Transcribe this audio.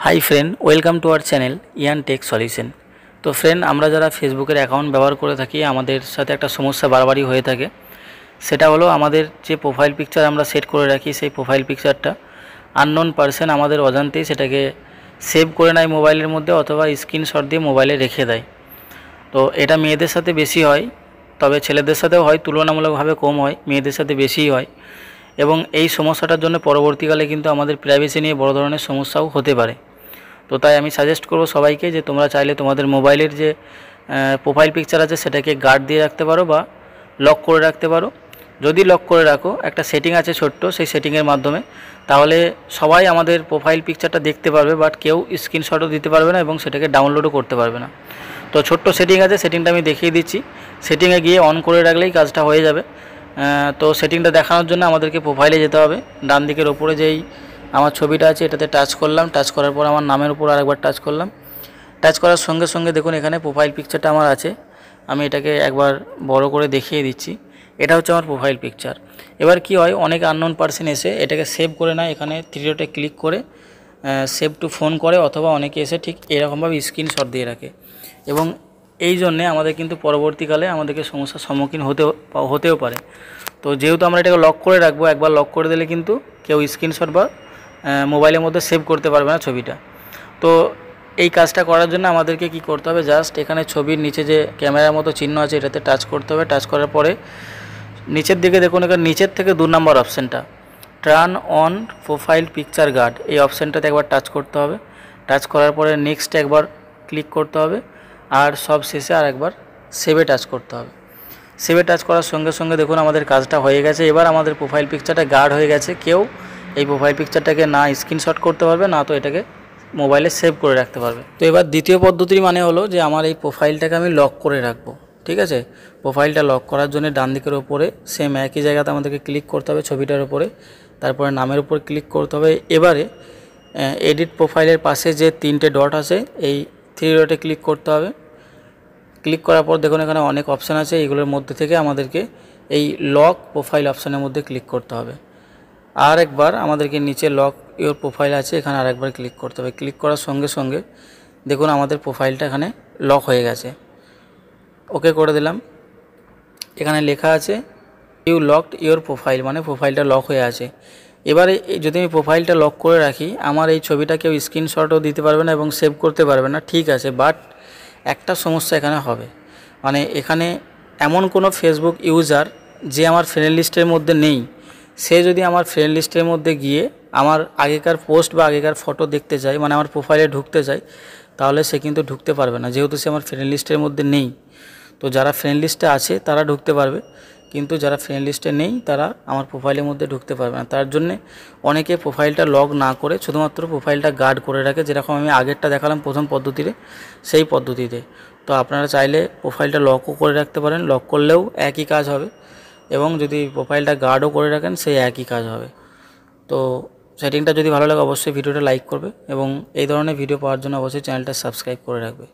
High friend, welcome to our channel Ian tech solution. তো friend, আমরা যারা ফেসবুকের অ্যাকাউন্ট ব্যবহার করে থাকি আমাদের সাথে একটা সমস্যা বারবারই হয়ে থাকে। সেটা হলো আমাদের যে প্রোফাইল পিকচার আমরা সেট করে রাখি সেই প্রোফাইল পিকচারটা আননোন পারসন আমাদের অজান্তেই সেটাকে সেভ করে নেয় মোবাইলের মধ্যে, অথবা স্ক্রিনশট দিয়ে মোবাইলে রেখে দেয়। তো এটা মেয়েদের সাথে বেশি হয়, তবে ছেলেদের সাথেও হয়, তুলনামূলকভাবে কম হয়, মেয়েদের সাথে বেশিই হয়। এবং এই সমস্যাটার জন্য পরবর্তীকালে কিন্তু আমাদের প্রাইভেসি নিয়ে বড় ধরনের সমস্যাও হতে পারে। তো তাই আমি সাজেস্ট করব সবাইকে যে তোমরা চাইলে তোমাদের মোবাইলের যে প্রোফাইল পিকচার আছে সেটাকে গার্ড দিয়ে রাখতে পারো বা লক করে রাখতে পারো। যদি লক করে রাখো, একটা সেটিং আছে ছোট্ট, সেই সেটিংয়ের মাধ্যমে তাহলে সবাই আমাদের প্রোফাইল পিকচারটা দেখতে পারবে, বাট কেউ স্ক্রিনশটও দিতে পারবে না এবং সেটাকে ডাউনলোডও করতে পারবে না। তো ছোট্ট সেটিং আছে, সেটিংটা আমি দেখিয়ে দিচ্ছি। সেটিংয়ে গিয়ে অন করে রাখলেই কাজটা হয়ে যাবে। তো সেটিংটা দেখানোর জন্য আমাদেরকে প্রোফাইলে যেতে হবে। ডান দিকের ওপরে যেই আমার ছবিটা আছে এটাতে টাচ করলাম, টাচ করার পর আমার নামের উপর আরেকবার টাচ করলাম। টাচ করার সঙ্গে সঙ্গে দেখুন এখানে প্রোফাইল পিকচারটা আমার আছে। আমি এটাকে একবার বড় করে দেখিয়ে দিচ্ছি। এটা হচ্ছে আমার প্রোফাইল পিকচার। এবার কি হয়, অনেক আননোন পারসন এসে এটাকে সেভ করে নেয়, এখানে থ্রি ডটে ক্লিক করে সেভ টু ফোন করে, অথবা অনেকে এসে ঠিক এরকমভাবে স্ক্রিনশট দিয়ে রাখে। এবং এই জন্যে আমাদের কিন্তু পরবর্তীকালে আমাদেরকে সমস্যার সম্মুখীন হতেও পারে। তো যেহেতু আমরা এটাকে লক করে রাখবো, একবার লক করে দিলে কিন্তু কেউ স্ক্রিনশট বা মোবাইলের মধ্যে সেভ করতে পারবে না ছবিটা। তো এই কাজটা করার জন্য আমাদেরকে কি করতে হবে, জাস্ট এখানে ছবির নিচে যে ক্যামেরার মতো চিহ্ন আছে এটাতে টাচ করতে হবে। টাচ করার পরে নিচের দিকে দেখুন, এখানে নিচের থেকে 2 নম্বর অপশানটা turn on profile picture guard, এই অপশানটাতে একবার টাচ করতে হবে। টাচ করার পরে নেক্সট একবার ক্লিক করতে হবে, আর সব শেষে আর একবার সেভে টাচ করতে হবে। সেভে টাচ করার সঙ্গে সঙ্গে দেখুন আমাদের কাজটা হয়ে গেছে। এবার আমাদের প্রোফাইল পিকচারটা গার্ড হয়ে গেছে, কেউ এই প্রোফাইল পিকচারটাকে না স্ক্রিনশট করতে পারবে, না তো এটাকে মোবাইলে সেভ করে রাখতে পারবে। তো এবার দ্বিতীয় পদ্ধতির মানে হলো যে আমার এই প্রোফাইলটাকে আমি লক করে রাখবো। ঠিক আছে, প্রোফাইলটা লক করার জন্য ডান দিকের ওপরে সেম একই জায়গাতে আমাদেরকে ক্লিক করতে হবে ছবিটার উপরে, তারপরে নামের উপর ক্লিক করতে হবে। এবারে এডিট প্রোফাইলের পাশে যে 3টে ডট আছে এই 3 ডটে ক্লিক করতে হবে। ক্লিক করার পর দেখুন এখানে অনেক অপশান আছে, এইগুলোর মধ্যে থেকে আমাদেরকে এই লক প্রোফাইল অপশানের মধ্যে ক্লিক করতে হবে। আর একবার আমাদেরকে নিচে লক ইওর প্রোফাইল আছে, এখানে আর একবার ক্লিক করতে হবে। ক্লিক করার সঙ্গে সঙ্গে দেখুন আমাদের প্রোফাইলটা এখানে লক হয়ে গেছে। ওকে করে দিলাম। এখানে লেখা আছে ইউ লকড ইওর প্রোফাইল, মানে প্রোফাইলটা লক হয়ে আছে। এবারে যদি আমি প্রোফাইলটা লক করে রাখি, আমার এই ছবিটা কেউ স্ক্রিনশটও দিতে পারবে না এবং সেভ করতে পারবে না, ঠিক আছে। বাট একটা সমস্যা এখানে হবে, মানে এখানে এমন কোনো ফেসবুক ইউজার যে আমার ফ্রেন্ড লিস্টের মধ্যে নেই, সে যদি আমার ফ্রেন্ড লিস্টের মধ্যে গিয়ে আমার আগেকার পোস্ট বা আগেকার ফটো দেখতে চায়, মানে আমার প্রোফাইলে ঢুকতে চায়, তাহলে সে কিন্তু ঢুকতে পারবে না, যেহেতু সে আমার ফ্রেন্ড লিস্টের মধ্যে নেই। তো যারা ফ্রেন্ড লিস্টে আছে তারা ঢুকতে পারবে, কিন্তু যারা ফ্রেন্ড লিস্টে নেই তারা আমার প্রোফাইলের মধ্যে ঢুকতে পারবে না। তার জন্যে অনেকে প্রোফাইলটা লক না করে শুধুমাত্র প্রোফাইলটা গার্ড করে রাখে, যেরকম আমি আগেরটা দেখালাম প্রথম পদ্ধতিতে, সেই পদ্ধতিতে। তো আপনারা চাইলে প্রোফাইলটা লকও করে রাখতে পারেন, লক করলেও একই কাজ হবে, এবং যদি প্রোফাইলটা গার্ডও করে রাখেন সেই একই কাজ হবে। তো সেটিংটা যদি ভালো লাগে অবশ্যই ভিডিওটা লাইক করবে, এবং এই ধরনের ভিডিও পাওয়ার জন্য অবশ্যই চ্যানেলটা সাবস্ক্রাইব করে রাখবে।